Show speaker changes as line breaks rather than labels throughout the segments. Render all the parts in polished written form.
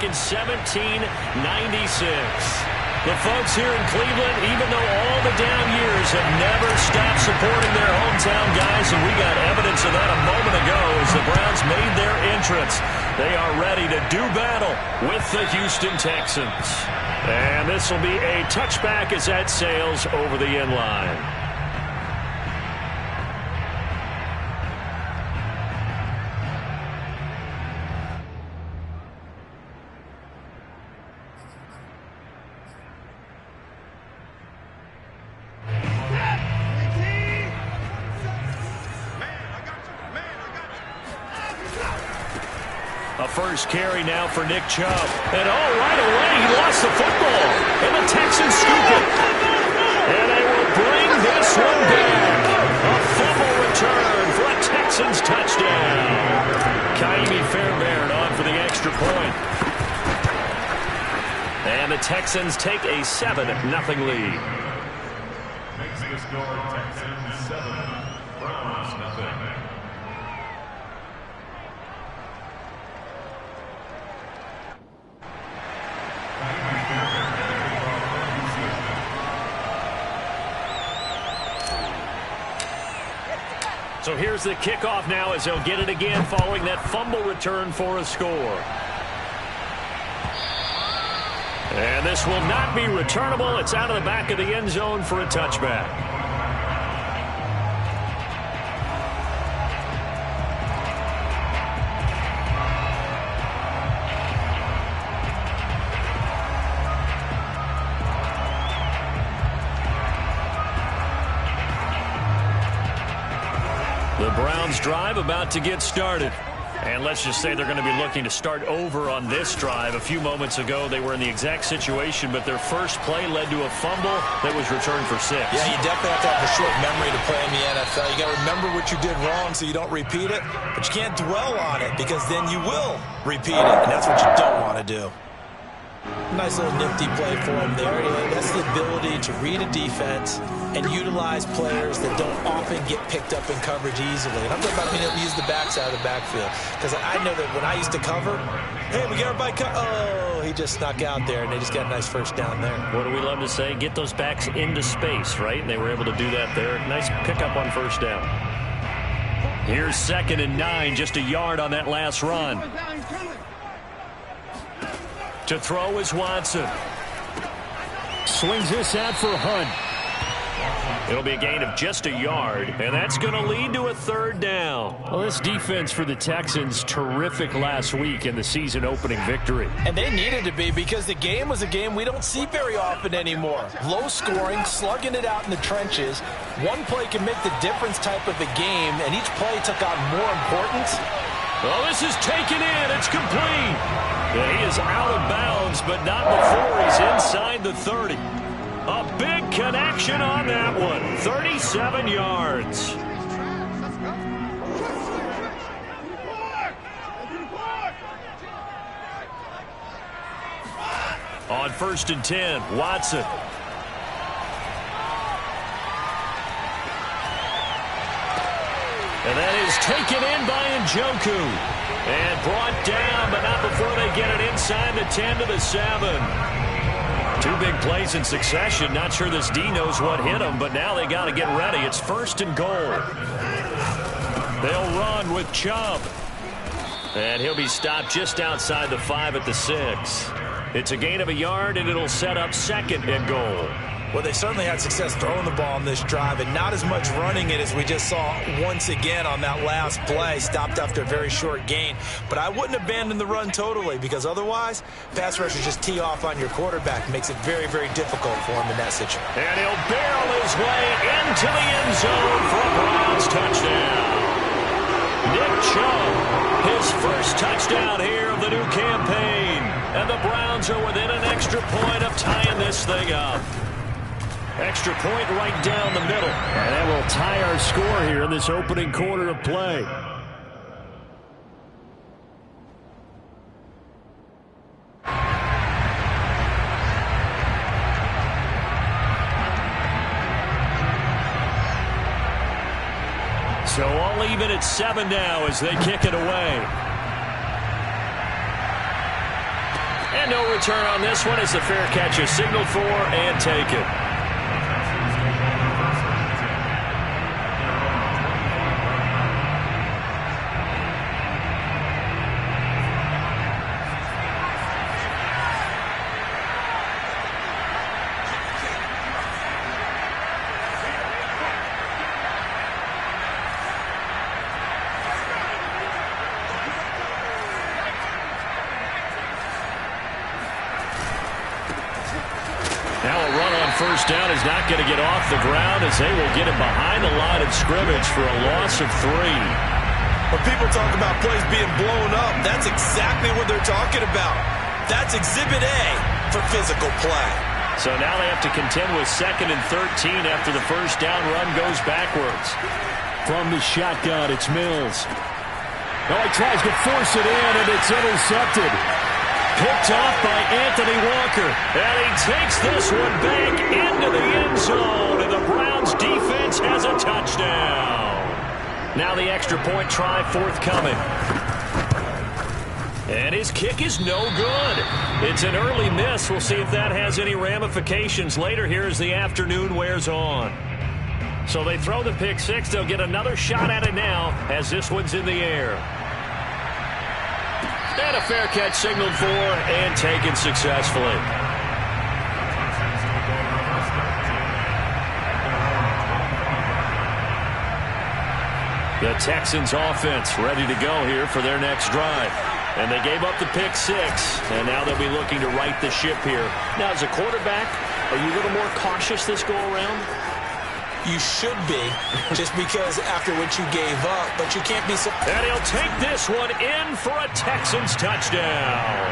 back in 1796. The folks here in Cleveland, even though all the down years, have never stopped supporting their hometown guys, and we got evidence of that a moment ago as the Browns made their entrance. They are ready to do battle with the Houston Texans. And this will be a touchback as that sails over the end line. A first carry now for Nick Chubb. And right away, he lost the football. And the Texans scoop it. And they will bring this one back. A fumble return for a Texans touchdown. Kaimi Fairbairn on for the extra point. And the Texans take a 7-0 lead.
Makes the score Texans 7, Browns nothing.
So here's the kickoff now as they'll get it again following that fumble return for a score. And this will not be returnable. It's out of the back of the end zone for a touchback. The Browns drive about to get started. And let's just say they're going to be looking to start over on this drive. A few moments ago, they were in the exact situation, but their first play led to a fumble that was returned for 6.
Yeah, you definitely have to have a short memory to play in the NFL. You got to remember what you did wrong so you don't repeat it, but you can't dwell on it because then you will repeat it, and that's what you don't want to do. Nice little nifty play for him there. That's the ability to read a defense and utilize players that don't often get picked up in coverage easily. And I'm talking about being able to use the backside of the backfield. Because I know that when I used to cover, hey, we got everybody oh, he just snuck out there, and they just got a nice first down there.
What do we love to say? Get those backs into space, right? And they were able to do that there. Nice pickup on first down. Here's 2nd and 9, just a yard on that last run. To throw is Watson. Swings this out for Hunt. It'll be a gain of just a yard, and that's going to lead to a 3rd down. Well, this defense for the Texans, terrific last week in the season-opening victory.
And they needed to be because the game was a game we don't see very often anymore. Low scoring, slugging it out in the trenches. One play can make the difference type of a game, and each play took on more importance.
Well, this is taken in. It's complete. Yeah, he is out of bounds, but not before he's inside the 30. A big connection on that one. 37 yards. On 1st and 10, Watson. And that is taken in by Njoku. And brought down, but not before they get it inside the 10 to the 7. 2 big plays in succession. Not sure this D knows what hit him, but now they got to get ready. It's 1st and goal. They'll run with Chubb. And he'll be stopped just outside the 5 at the 6. It's a gain of a yard, and it'll set up 2nd and goal.
Well, they certainly had success throwing the ball on this drive and not as much running it as we just saw once again on that last play. Stopped after a very short gain. But I wouldn't abandon the run totally because otherwise, pass rushers just tee off on your quarterback. Makes it very, very difficult for him in that situation.
And he'll barrel his way into the end zone for a Browns touchdown. Nick Chubb, his first touchdown here of the new campaign. And the Browns are within an extra point of tying this thing up. Extra point right down the middle. And that will tie our score here in this opening quarter of play. So all even at 7 now as they kick it away. And no return on this one as the fair catch is signaled for and taken. Now a run on first down is not going to get off the ground as they will get it behind the line of scrimmage for a loss of 3.
When people talk about plays being blown up, that's exactly what they're talking about. That's Exhibit A for physical play.
So now they have to contend with 2nd and 13 after the first down run goes backwards. From the shotgun, it's Mills. Oh, he tries to force it in, and it's intercepted. Picked off by Anthony Walker. And he takes this one back into the end zone. And the Browns defense has a touchdown. Now the extra point try forthcoming. And his kick is no good. It's an early miss. We'll see if that has any ramifications later here as the afternoon wears on. So they throw the pick six. They'll get another shot at it now as this one's in the air. And a fair catch signaled for and taken successfully. The Texans offense ready to go here for their next drive. And they gave up the pick six, and now they'll be looking to right the ship here. Now, as a quarterback, are you a little more cautious this go-around?
You should be, just because after what you gave up, but you can't be so...
And he'll take this one in for a Texans touchdown.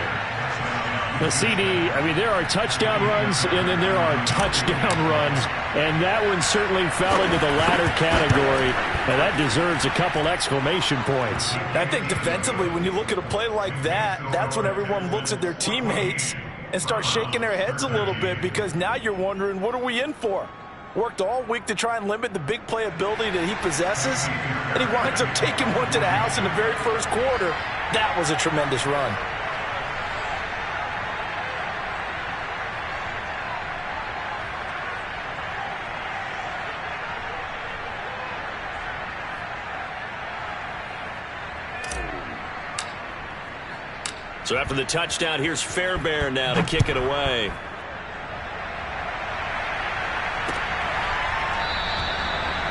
The CD, I mean, there are touchdown runs, and then there are touchdown runs, and that one certainly fell into the latter category, and that deserves a couple exclamation points.
I think defensively, when you look at a play like that, that's when everyone looks at their teammates and starts shaking their heads a little bit, because now you're wondering, what are we in for? Worked all week to try and limit the big play ability that he possesses, and he winds up taking one to the house in the very first quarter. That was a tremendous run.
So after the touchdown, here's Fairbairn now to kick it away.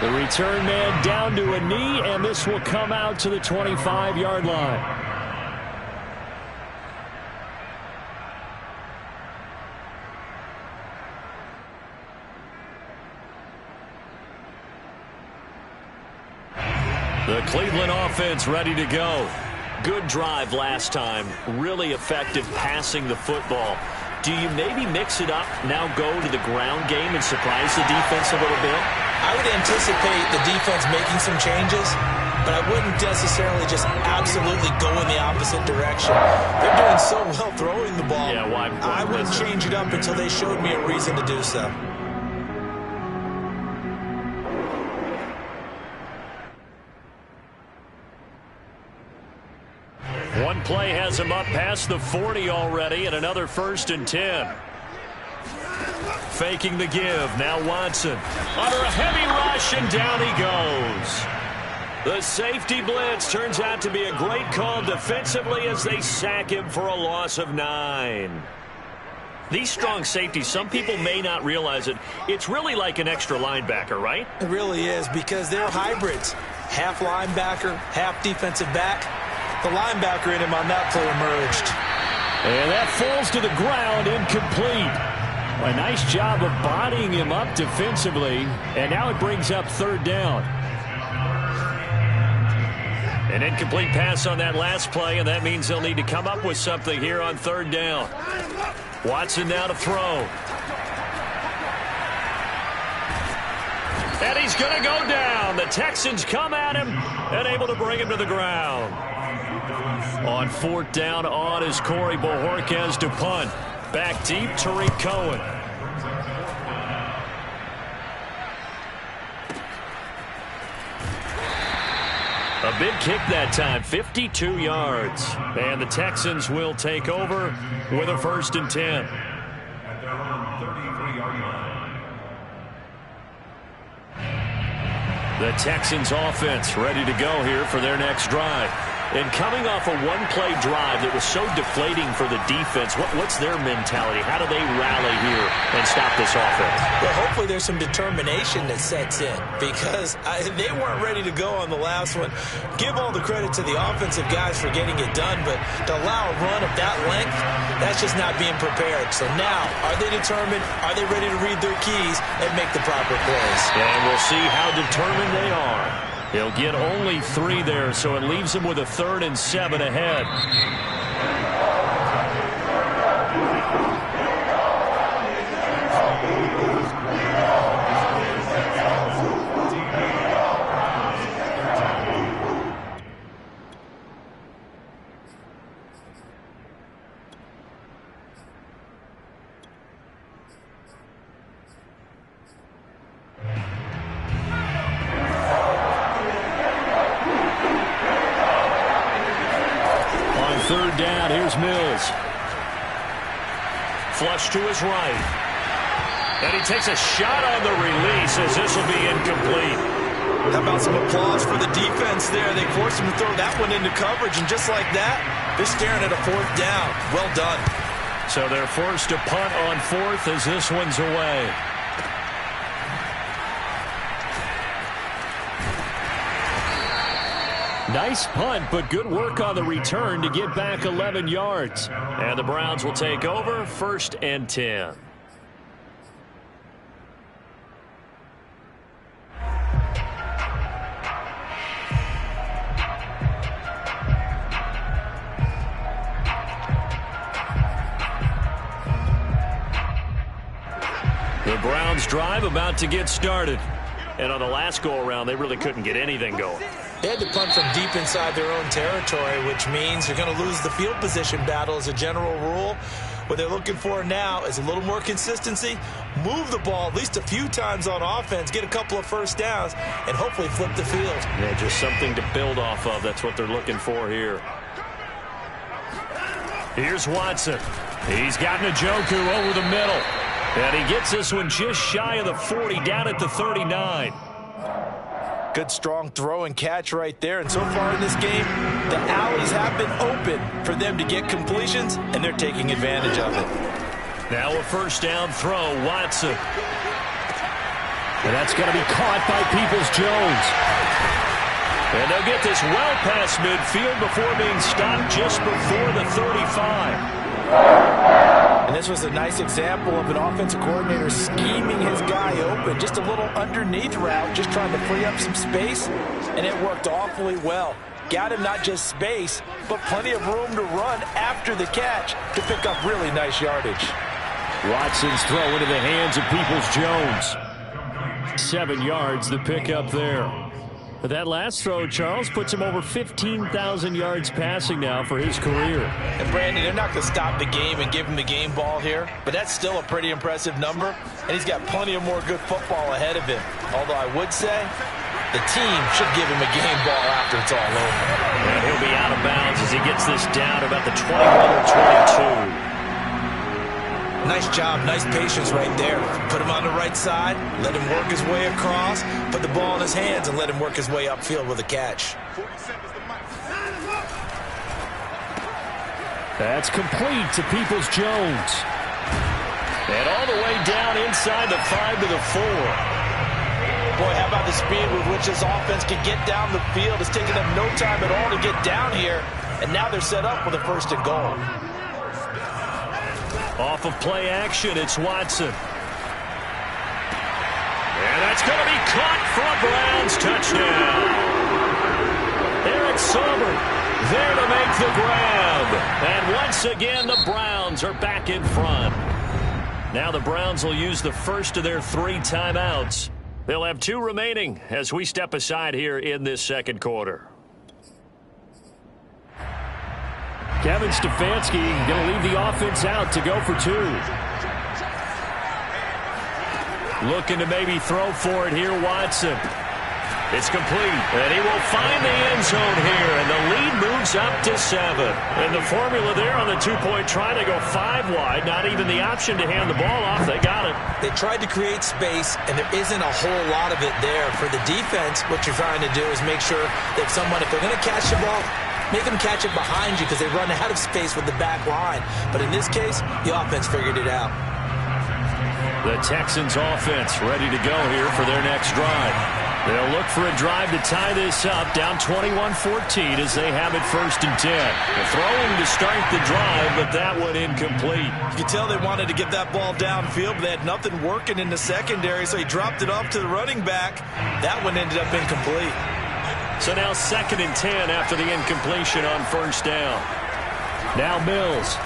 The return man down to a knee, and this will come out to the 25-yard line.
The Cleveland offense ready to go. Good drive last time. Really effective passing the football. Do you maybe mix it up, now go to the ground game and surprise the defense a little bit?
I would anticipate the defense making some changes, but I wouldn't necessarily just absolutely go in the opposite direction. They're doing so well throwing the ball.
Yeah, why
I wouldn't change it up until they showed me a reason to do so.
One play has him up past the 40 already, and another 1st and 10. Faking the give. Now Watson under a heavy rush, and down he goes. The safety blitz turns out to be a great call defensively as they sack him for a loss of 9. These strong safeties, some people may not realize it. It's really like an extra linebacker, right?
It really is, because they're hybrids. Half linebacker, half defensive back. The linebacker in him on that play emerged.
And that falls to the ground, incomplete. A nice job of bodying him up defensively, and now it brings up 3rd down.
An incomplete pass on that last play, and that means they'll need to come up with something here on 3rd down. Watson now to throw. And he's going to go down. The Texans come at him and able to bring him to the ground. On 4th down, on is Corey Bojorquez to punt. Back deep, Tariq Cohen. A big kick that time, 52 yards. And the Texans will take over with a 1st and 10.
At their own 33-yard line.
The Texans offense ready to go here for their next drive. And coming off a one-play drive that was so deflating for the defense, what's their mentality? How do they rally here and stop this offense?
Well, hopefully there's some determination that sets in because they weren't ready to go on the last one. Give all the credit to the offensive guys for getting it done, but to allow a run of that length, that's just not being prepared. So now, are they determined? Are they ready to read their keys and make the proper plays?
And we'll see how determined they are. He'll get only 3 there, so it leaves him with a 3rd and 7 ahead. Third down, here's Mills. Flush to his right. And he takes a shot on the release as this will be incomplete.
How about some applause for the defense there? They forced him to throw that one into coverage, and just like that, they're staring at a 4th down. Well done.
So they're forced to punt on 4th as this one's away. Nice punt, but good work on the return to get back 11 yards. And the Browns will take over, 1st and 10. The Browns drive about to get started. And on the last go-around, they really couldn't get anything going.
They had to punt from deep inside their own territory, which means you're going to lose the field position battle as a general rule. What they're looking for now is a little more consistency, move the ball at least a few times on offense, get a couple of 1st downs, and hopefully flip the field.
Yeah, just something to build off of. That's what they're looking for here. Here's Watson. He's got Njoku over the middle. And he gets this one just shy of the 40, down at the 39.
Good, strong throw and catch right there. And so far in this game, the alleys have been open for them to get completions, and they're taking advantage of it.
Now a 1st down throw, Watson. And that's going to be caught by Peoples-Jones. And they'll get this well past midfield before being stopped just before the 35.
And this was a nice example of an offensive coordinator scheming his guy open. Just a little underneath route, just trying to free up some space, and it worked awfully well. Got him not just space, but plenty of room to run after the catch to pick up really nice yardage.
Watson's throw into the hands of Peoples-Jones. 7 yards, the pickup there. But that last throw, Charles, puts him over 15,000 yards passing now for his career.
And, Brandon, they're not going to stop the game and give him the game ball here, but that's still a pretty impressive number, and he's got plenty of more good football ahead of him. Although I would say the team should give him a game ball after it's all over.
And he'll be out of bounds as he gets this down about the 21 or 22.
Nice job, nice patience right there. Put him on the right side, let him work his way across, put the ball in his hands, and let him work his way upfield with a catch.
That's complete to Peoples-Jones. And all the way down inside the 5 to the 4.
Boy, how about the speed with which this offense can get down the field? It's taken them no time at all to get down here, and now they're set up with a 1st and goal.
Off of play action, it's Watson. And that's going to be caught for a Browns touchdown. Eric Sommer there to make the grab. And once again, the Browns are back in front. Now the Browns will use the first of their 3 timeouts. They'll have 2 remaining as we step aside here in this 2nd quarter. Kevin Stefanski going to leave the offense out to go for 2. Looking to maybe throw for it here, Watson. It's complete, and he will find the end zone here, and the lead moves up to 7. And the formula there on the two-point try to go 5 wide, not even the option to hand the ball off. They got it.
They tried to create space, and there isn't a whole lot of it there. For the defense, what you're trying to do is make sure that someone, if they're going to catch the ball, make them catch it behind you because they run out of space with the back line. But in this case, the offense figured it out.
The Texans offense ready to go here for their next drive. They'll look for a drive to tie this up, down 21-14 as they have it 1st and 10. The throwing to start the drive, but that one incomplete.
You could tell they wanted to get that ball downfield, but they had nothing working in the secondary, so he dropped it off to the running back. That one ended up incomplete.
So now 2nd and 10 after the incompletion on 1st down. Now Mills.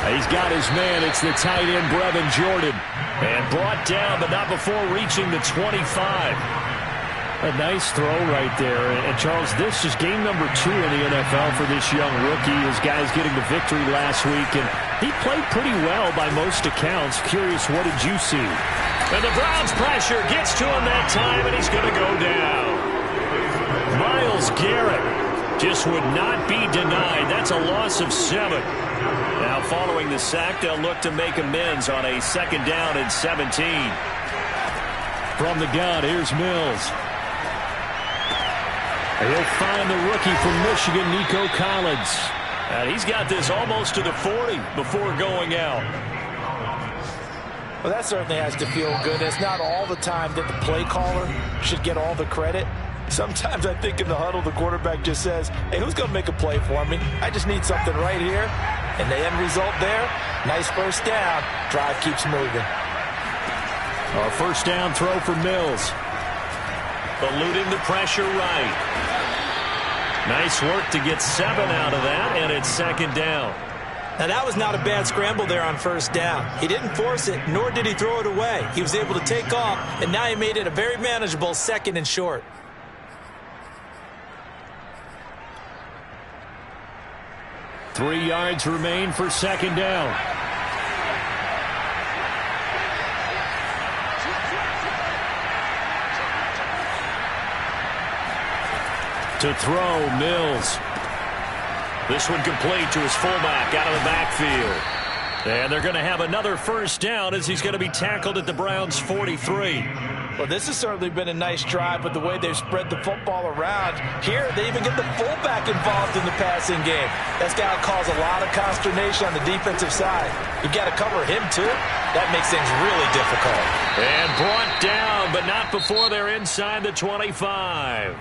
He's got his man. It's the tight end, Brevin Jordan. And brought down, but not before reaching the 25. A nice throw right there. And, Charles, this is game number 2 in the NFL for this young rookie. His guys getting the victory last week, and he played pretty well by most accounts. Curious, what did you see?
And the Browns pressure gets to him that time, and he's going to go down. Myles Garrett just would not be denied. That's a loss of 7. Now following the sack, they'll look to make amends on a 2nd down and 17.
From the gun, here's Mills. He'll find the rookie from Michigan, Nico Collins.
And he's got this almost to the 40 before going out.
Well, that certainly has to feel good. It's not all the time that the play caller should get all the credit. Sometimes I think in the huddle, the quarterback just says, hey, who's going to make a play for me? I just need something right here. And the end result there, nice 1st down. Drive keeps moving.
A 1st down throw for Mills.
Eluding the pressure right. Nice work to get 7 out of that, and it's 2nd down.
Now, that was not a bad scramble there on 1st down. He didn't force it, nor did he throw it away. He was able to take off, and now he made it a very manageable 2nd and short.
Three yards remain for 2nd down. To throw, Mills.
This one complete to his fullback out of the backfield. And they're going to have another 1st down as he's going to be tackled at the Browns' 43.
Well, this has certainly been a nice drive with the way they've spread the football around. Here, they even get the fullback involved in the passing game. That's got to cause a lot of consternation on the defensive side. You got to cover him, too. That makes things really difficult.
And brought down, but not before they're inside the 25.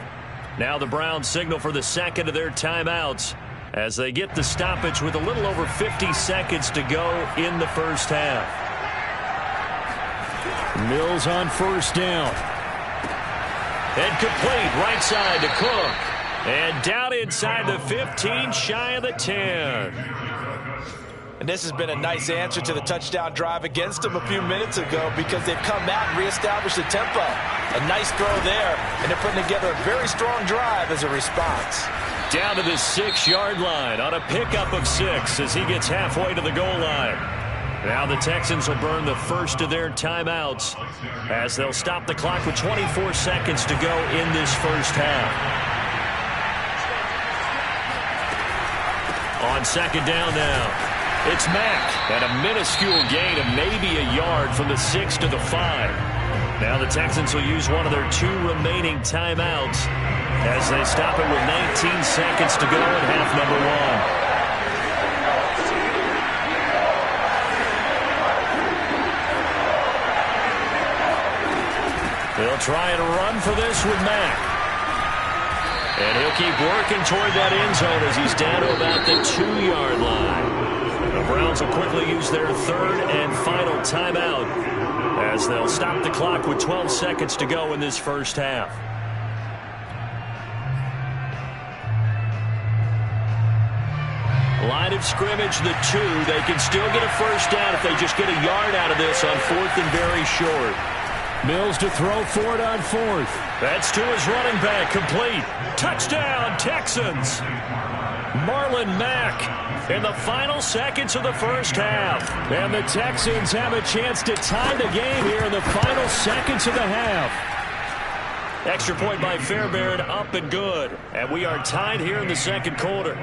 Now the Browns signal for the 2nd of their timeouts as they get the stoppage with a little over 50 seconds to go in the 1st half.
Mills on 1st down.
And complete right side to Cook. And down inside the 15, shy of the 10.
And this has been a nice answer to the touchdown drive against them a few minutes ago because they've come out and reestablished the tempo. A nice throw there, and they're putting together a very strong drive as a response.
Down to the 6-yard line on a pickup of 6 as he gets halfway to the goal line. Now the Texans will burn the 1st of their timeouts as they'll stop the clock with 24 seconds to go in this 1st half. On 2nd down now, it's Mack at a minuscule gain of maybe a yard from the 6 to the 5. Now the Texans will use one of their 2 remaining timeouts as they stop it with 19 seconds to go in half number 1. They'll try and run for this with Mack. And he'll keep working toward that end zone as he's down to about the 2-yard line. The Browns will quickly use their 3rd and final timeout as they'll stop the clock with 12 seconds to go in this 1st half. Line of scrimmage, the 2. They can still get a 1st down if they just get a yard out of this on 4th and very short.
Mills to throw for it on 4th.
That's to his running back, complete. Touchdown, Texans. Marlon Mack in the final seconds of the 1st half.
And the Texans have a chance to tie the game here in the final seconds of the half.
Extra point by Fairbairn, up and good. And we are tied here in the second quarter.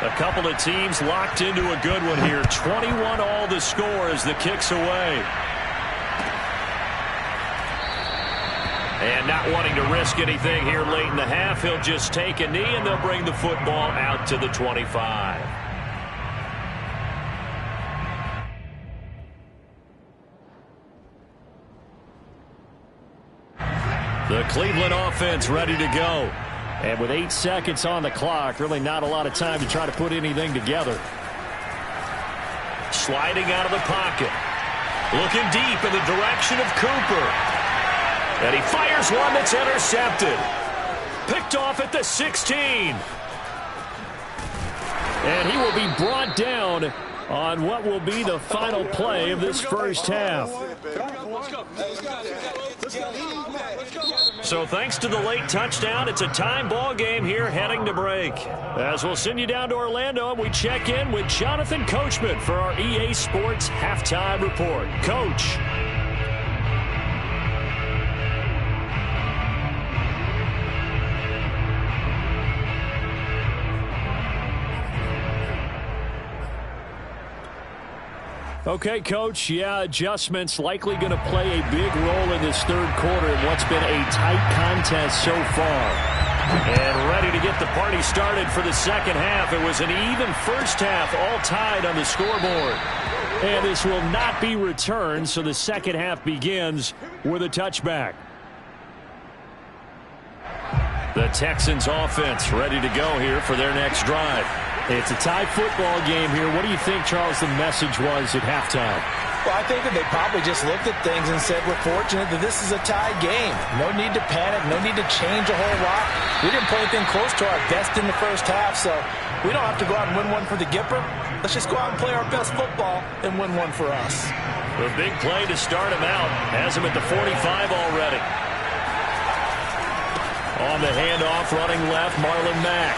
A couple of teams locked into a good one here. 21 all the score as the kick's away. And not wanting to risk anything here late in the half, he'll just take a knee and they'll bring the football out to the 25. The Cleveland offense ready to go. And with 8 seconds on the clock, really not a lot of time to try to put anything together. Sliding out of the pocket. Looking deep in the direction of Cooper. And he fires one that's intercepted. Picked off at the 16. And he will be brought down on what will be the final play of this first half. So thanks to the late touchdown, it's a time ball game here heading to break. As we'll send you down to Orlando, and we check in with Jonathan Coachman for our EA Sports Halftime Report. Coach. Okay, Coach, yeah, adjustments likely going to play a big role in this third quarter in what's been a tight contest so far. And ready to get the party started for the second half. It was an even first half, all tied on the scoreboard. And this will not be returned, so the second half begins with a touchback. The Texans offense ready to go here for their next drive. It's a tie football game here. What do you think, Charles, the message was at halftime?
Well, I think that they probably just looked at things and said, we're fortunate that this is a tie game. No need to panic. No need to change a whole lot. We didn't play anything close to our best in the first half, so we don't have to go out and win one for the Gipper. Let's just go out and play our best football and win one for us.
The big play to start him out. Has him at the 45 already. On the handoff, running left, Marlon Mack.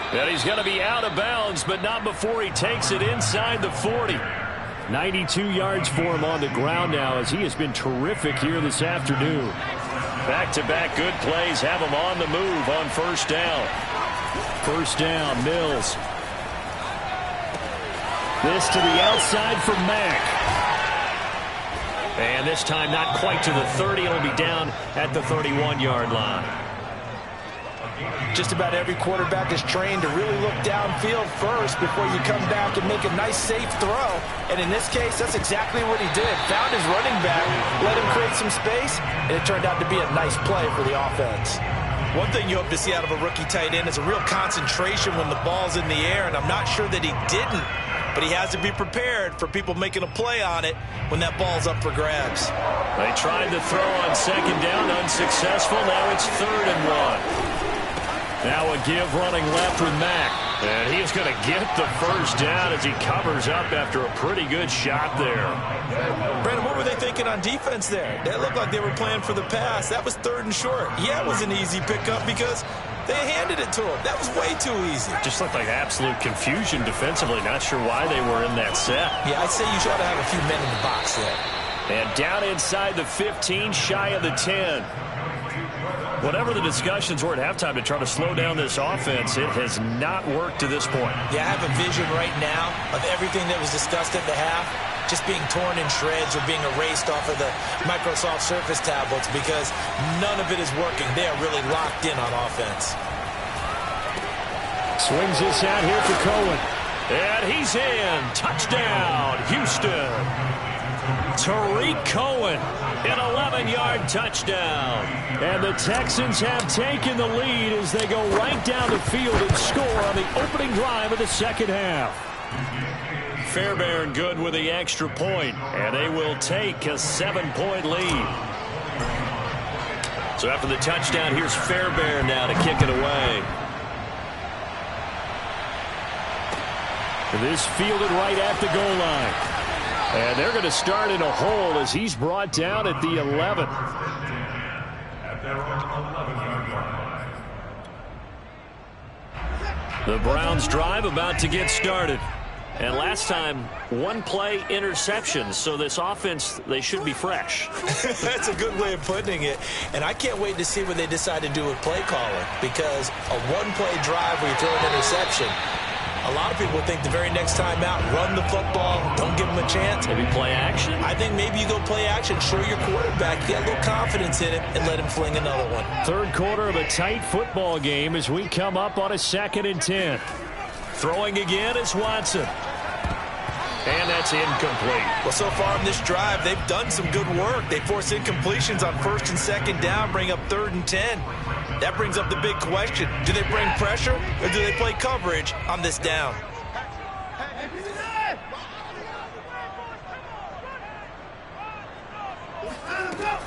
And he's going to be out of bounds, but not before he takes it inside the 40. 92 yards for him on the ground now as he has been terrific here this afternoon. Back-to-back good plays have him on the move on first down. First down, Mills. This to the outside for Mack. And this time not quite to the 30. It'll be down at the 31-yard line.
Just about every quarterback is trained to really look downfield first before you come back and make a nice, safe throw. And in this case, that's exactly what he did. Found his running back, let him create some space, and it turned out to be a nice play for the offense. One thing you hope to see out of a rookie tight end is a real concentration when the ball's in the air, and I'm not sure that he didn't. But he has to be prepared for people making a play on it when that ball's up for grabs.
They tried to throw on second down, unsuccessful. Now it's 3rd and 1. Now a give running left with Mack. And he is going to get the first down as he covers up after a pretty good shot there.
Brandon, what were they thinking on defense there? They looked like they were playing for the pass. That was 3rd and short. Yeah, it was an easy pickup because they handed it to him. That was way too easy.
Just looked like absolute confusion defensively. Not sure why they were in that set.
Yeah, I'd say you should have a few men in the box there.
And down inside the 15, shy of the 10. Whatever the discussions were at halftime to try to slow down this offense, it has not worked to this point.
Yeah, I have a vision right now of everything that was discussed at the half just being torn in shreds or being erased off of the Microsoft Surface tablets because none of it is working. They are really locked in on offense.
Swings this out here for Cohen. And he's in. Touchdown, Houston. Tariq Cohen, an 11-yard touchdown. And the Texans have taken the lead as they go right down the field and score on the opening drive of the second half. Fairbairn good with the extra point, and they will take a 7-point lead. So after the touchdown, here's Fairbairn now to kick it away. This fielded right at the goal line. And they're going to start in a hole as he's brought down at the 11.
At their own 11-yard line.
The Browns drive about to get started. And last time, one play interception. So this offense, they should be fresh.
That's a good way of putting it. And I can't wait to see what they decide to do with play calling. Because a one-play drive where you throw an interception, a lot of people think the very next time out, run the football, don't give them a chance.
Maybe play action?
I think maybe you go play action, show your quarterback, get a little confidence in it, and let him fling another one.
Third quarter of a tight football game as we come up on a 2nd and 10.
Throwing again is Watson. And that's incomplete.
Well, so far in this drive, they've done some good work. They force incompletions on 1st and 2nd down, bring up 3rd and 10. That brings up the big question. Do they bring pressure or do they play coverage on this down?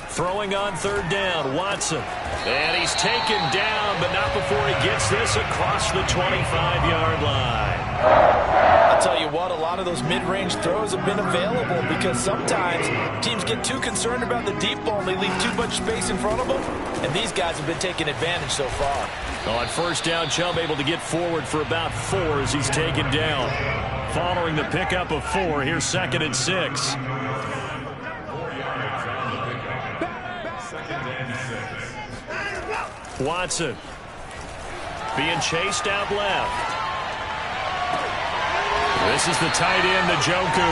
Throwing on 3rd down, Watson. And he's taken down, but not before he gets this across the 25-yard line.
I'll tell you what, a lot of those mid-range throws have been available because sometimes teams get too concerned about the deep ball and they leave too much space in front of them, and these guys have been taking advantage so far.
On 1st down, Chubb able to get forward for about 4 as he's taken down. Following the pickup of 4, here's 2nd and 6. Watson being chased out left. This is the tight end, Njoku.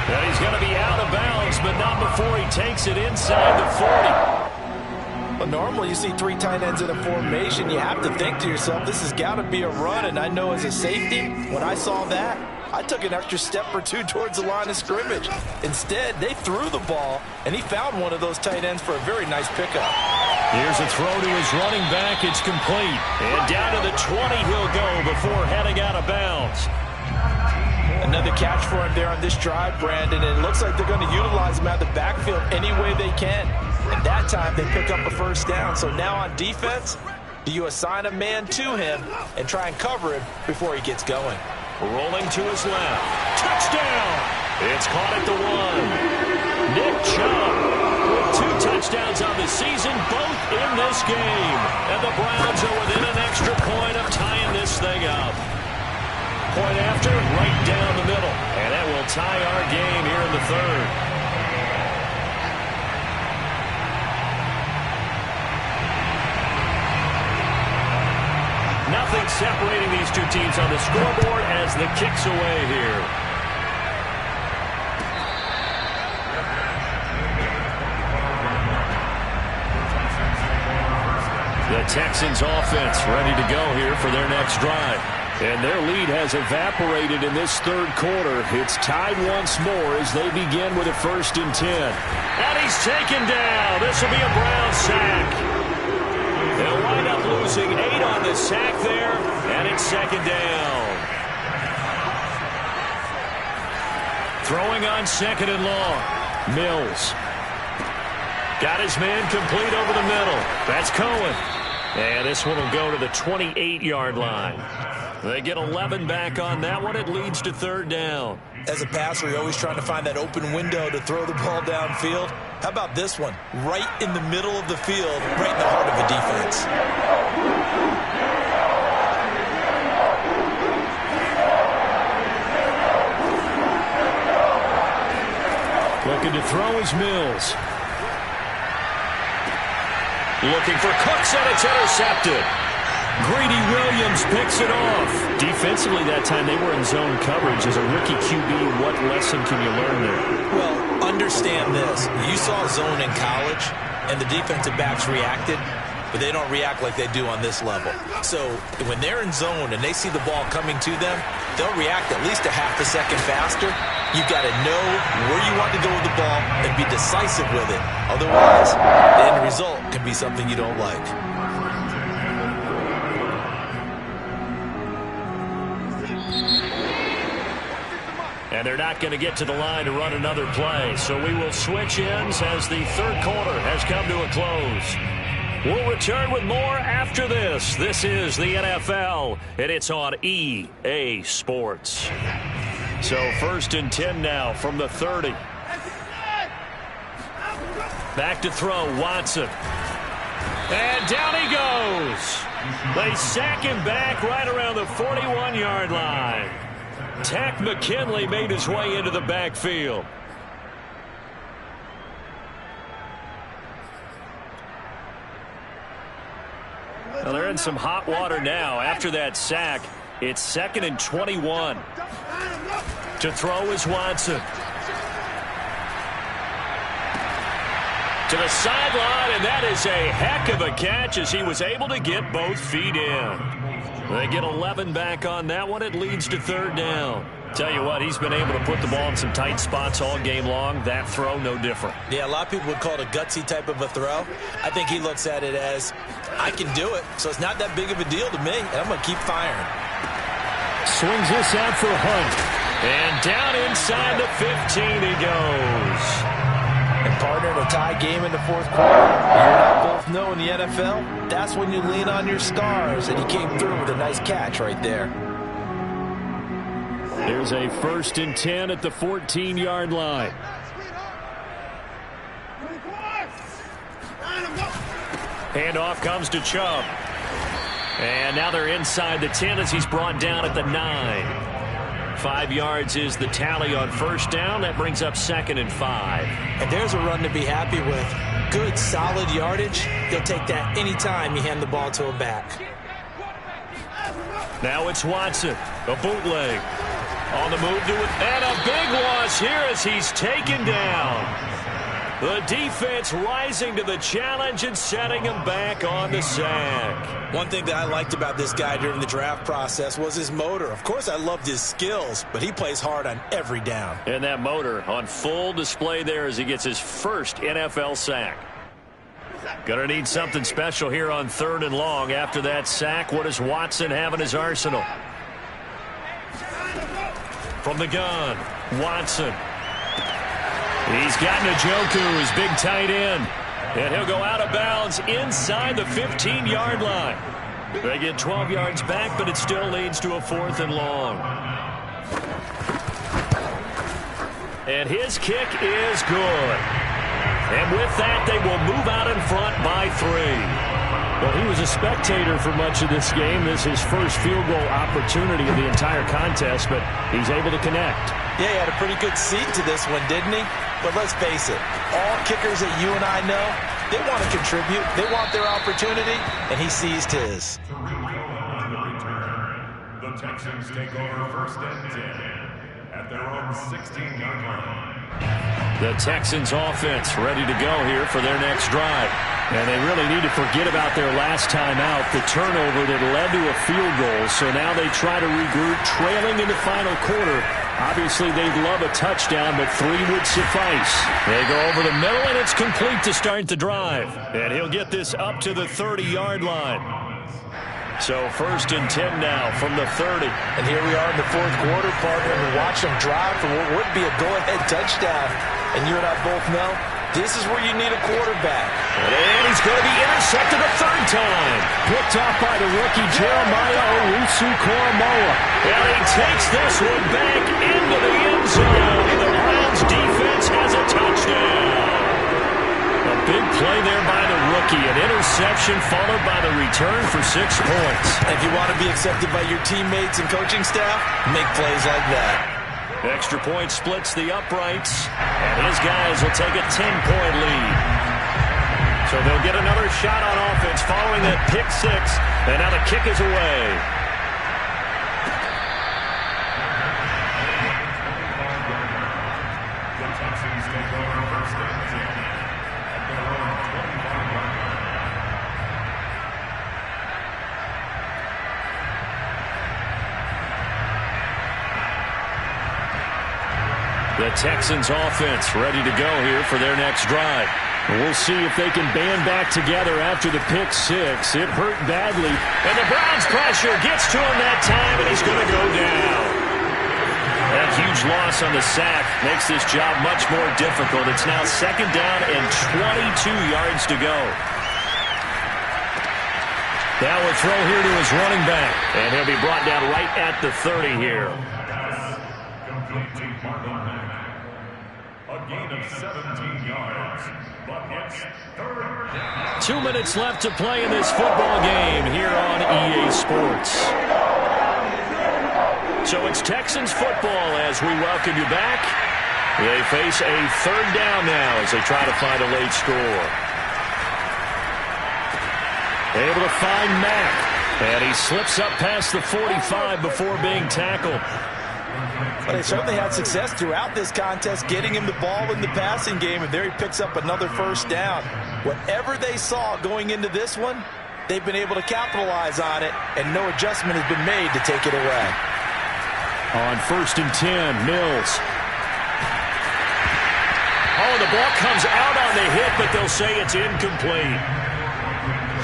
And he's going to be out of bounds, but not before he takes it inside the 40.
Well, normally you see 3 tight ends in a formation. You have to think to yourself, this has got to be a run. And I know as a safety, when I saw that, I took an extra step or 2 towards the line of scrimmage. Instead, they threw the ball, and he found one of those tight ends for a very nice pickup.
Here's a throw to his running back. It's complete. And down to the 20 he'll go before heading out of bounds.
Another catch for him there on this drive, Brandon, and it looks like they're going to utilize him out of the backfield any way they can. And that time they pick up a 1st down. So now on defense, do you assign a man to him and try and cover him before he gets going?
Rolling to his left. Touchdown! It's caught at the 1. Nick Chubb with 2 touchdowns on the season, both in this game. And the Browns are within an extra point of tying this thing up. Point after, right down the middle. And that will tie our game here in the 3rd. Nothing separating these 2 teams on the scoreboard as the kick's away here. The Texans offense ready to go here for their next drive. And their lead has evaporated in this 3rd quarter. It's tied once more as they begin with a 1st and 10. And he's taken down. This will be a Brown sack. They'll wind up losing 8 on the sack there, and it's 2nd down. Throwing on 2nd and long. Mills. Got his man complete over the middle. That's Cohen. And this one will go to the 28-yard line. They get 11 back on that one. It leads to 3rd down.
As a passer, you're always trying to find that open window to throw the ball downfield. How about this one? Right in the middle of the field, right in the heart of the defense.
Looking to throw is Mills. Looking for Cooks, and it's intercepted. Greedy Williams picks it off. Defensively that time, they were in zone coverage. As a rookie QB, what lesson can you learn there?
Well, understand this. You saw zone in college, and the defensive backs reacted, but they don't react like they do on this level. So when they're in zone and they see the ball coming to them, they'll react at least a half a second faster. You've got to know where you want to go with the ball and be decisive with it. Otherwise, the end result can be something you don't like.
And they're not going to get to the line to run another play. So we will switch ends as the 3rd quarter has come to a close. We'll return with more after this. This is the NFL, and it's on EA Sports. So 1st and 10 now from the 30. Back to throw, Watson. And down he goes. They sack him back right around the 41-yard line. Tack McKinley made his way into the backfield. Well, they're in some hot water now. After that sack, it's 2nd and 21. To throw is Watson. To the sideline, and that is a heck of a catch as he was able to get both feet in. They get 11 back on that one. It leads to 3rd down. Tell you what, he's been able to put the ball in some tight spots all game long. That throw, no different.
Yeah, a lot of people would call it a gutsy type of a throw. I think he looks at it as, I can do it, so it's not that big of a deal to me, and I'm going to keep firing.
Swings this out for Hunt.
And down inside the 15 he goes.
And partner, in a tie game in the 4th quarter, you and I both know in the NFL, that's when you lean on your stars, and he came through with a nice catch right there.
There's a 1st and 10 at the 14-yard line.
Handoff comes to Chubb. And now they're inside the 10 as he's brought down at the 9. 5 yards is the tally on 1st down. That brings up 2nd and 5.
And there's a run to be happy with. Good, solid yardage. He'll take that anytime you hand the ball to a back.
Now it's Watson. A bootleg. On the move to it. And a big loss here as he's taken down. The defense rising to the challenge and setting him back on the sack.
One thing that I liked about this guy during the draft process was his motor. Of course, I loved his skills, but he plays hard on every down.
And that motor on full display there as he gets his first NFL sack. Gonna need something special here on 3rd and long. After that sack, what does Watson have in his arsenal? From the gun, Watson. He's got Njoku, his big tight end. And he'll go out of bounds inside the 15-yard line. They get 12 yards back, but it still leads to a 4th and long. And his kick is good. And with that, they will move out in front by 3.
Well, he was a spectator for much of this game. This is his first field goal opportunity of the entire contest, but he's able to connect.
Yeah, he had a pretty good seat to this one, didn't he? But let's face it, all kickers that you and I know, they want to contribute. They want their opportunity, and he seized his.
The Texans take over 1st and 10 at their own 16-yard line.
The Texans offense ready to go here for their next drive.
And they really need to forget about their last time out, the turnover that led to a field goal. So now they try to regroup, trailing in the final quarter. Obviously, they'd love a touchdown, but 3 would suffice.
They go over the middle, and it's complete to start the drive. And he'll get this up to the 30-yard line. So 1st and 10 now from the 30.
And here we are in the 4th quarter, partner, and watch them drive for what would be a go-ahead touchdown. And you and I both know, this is where you need a quarterback.
And he's going to be intercepted a 3rd time.
Picked off by the rookie Jeremiah Owusu-Koramoah.
And he takes this one back into the end zone. And the Browns defense has a touchdown. A big play there by the rookie. An interception followed by the return for 6 points.
If you want to be accepted by your teammates and coaching staff, make plays like that.
Extra point splits the uprights, and his guys will take a 10-point lead. So they'll get another shot on offense following that pick 6, and now the kick is away.
The Texans take over 1st and 10 at their own 25-yard line.
The Texans offense ready to go here for their next drive.
We'll see if they can band back together after the pick 6. It hurt badly.
And the Browns pressure gets to him that time, and he's going to go down. That huge loss on the sack makes this job much more difficult. It's now 2nd down and 22 yards to go. Now a throw here to his running back, and he'll be brought down right at the 30 here.
Complete to Marlon Mack. A gain of 17 yards. but it's third down.
2 minutes left to play in this football game here on EA Sports. So it's Texans football as we welcome you back. They face a third down now as they try to find a late score. Able to find Mack. And he slips up past the 45 before being tackled.
But they certainly had success throughout this contest getting him the ball in the passing game, and there he picks up another first down. Whatever they saw going into this one, they've been able to capitalize on it, and no adjustment has been made to take it away.
On 1st and 10, Mills. Oh, the ball comes out on the hit, but they'll say it's incomplete.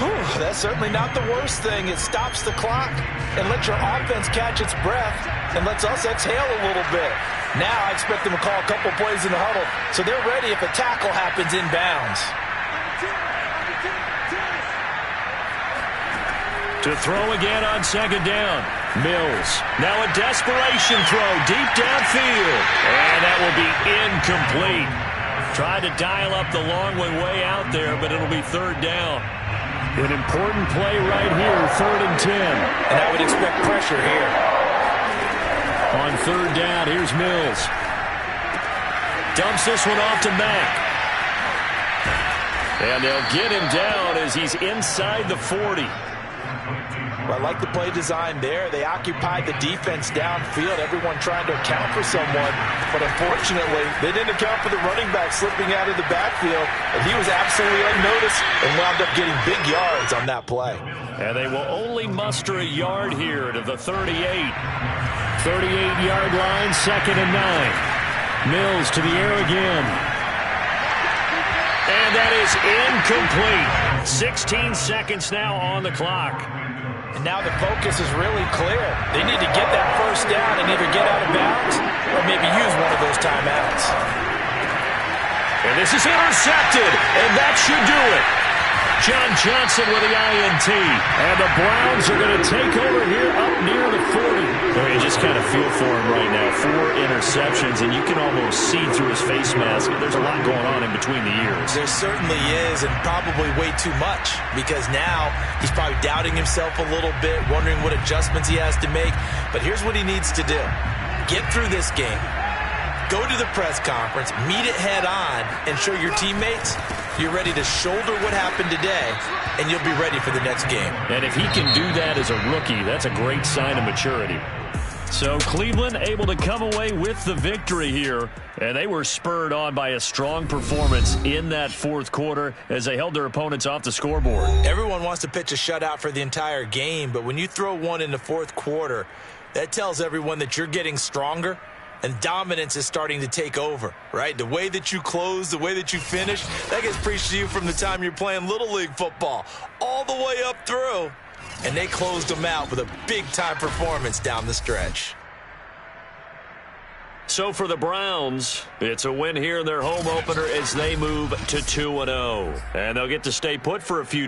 Whew, that's certainly not the worst thing. It stops the clock and lets your offense catch its breath and lets us exhale a little bit. Now I expect them to call a couple plays in the huddle so they're ready if a tackle happens inbounds.
To throw again on 2nd down. Mills. Now a desperation throw deep downfield. And that will be incomplete. Tried to dial up the long one way out there, but it'll be 3rd down. An important play right here, 3rd and 10.
And I would expect pressure here.
On 3rd down, here's Mills. Dumps this one off to Mack. And they'll get him down as he's inside the 40.
Well, I like the play design there. They occupied the defense downfield, everyone trying to account for someone. But unfortunately, they didn't account for the running back slipping out of the backfield. And he was absolutely unnoticed and wound up getting big yards on that play.
And they will only muster a yard here to the 38. 38-yard line, 2nd and 9. Mills to the air again. And that is incomplete. 16 seconds now on the clock.
And now the focus is really clear. They need to get that first down and either get out of bounds or maybe use one of those timeouts.
And this is intercepted, and that should do it. John Johnson with the INT. And the Browns are going to take over here up near the 40. Well, you just kind of feel for him right now. 4 interceptions, and you can almost see through his face mask. There's a lot going on in between the ears.
There certainly is, and probably way too much, because now he's probably doubting himself a little bit, wondering what adjustments he has to make. But here's what he needs to do. Get through this game. Go to the press conference, meet it head on, and show your teammates you're ready to shoulder what happened today, and you'll be ready for the next game.
And if he can do that as a rookie, that's a great sign of maturity. So Cleveland able to come away with the victory here, and they were spurred on by a strong performance in that 4th quarter as they held their opponents off the scoreboard.
Everyone wants to pitch a shutout for the entire game, but when you throw one in the 4th quarter, that tells everyone that you're getting stronger and dominance is starting to take over, right? The way that you close, the way that you finish, that gets preached to you from the time you're playing Little League football all the way up through. And they closed them out with a big-time performance down the stretch.
So for the Browns, it's a win here in their home opener as they move to 2-0. And they'll get to stay put for a few days.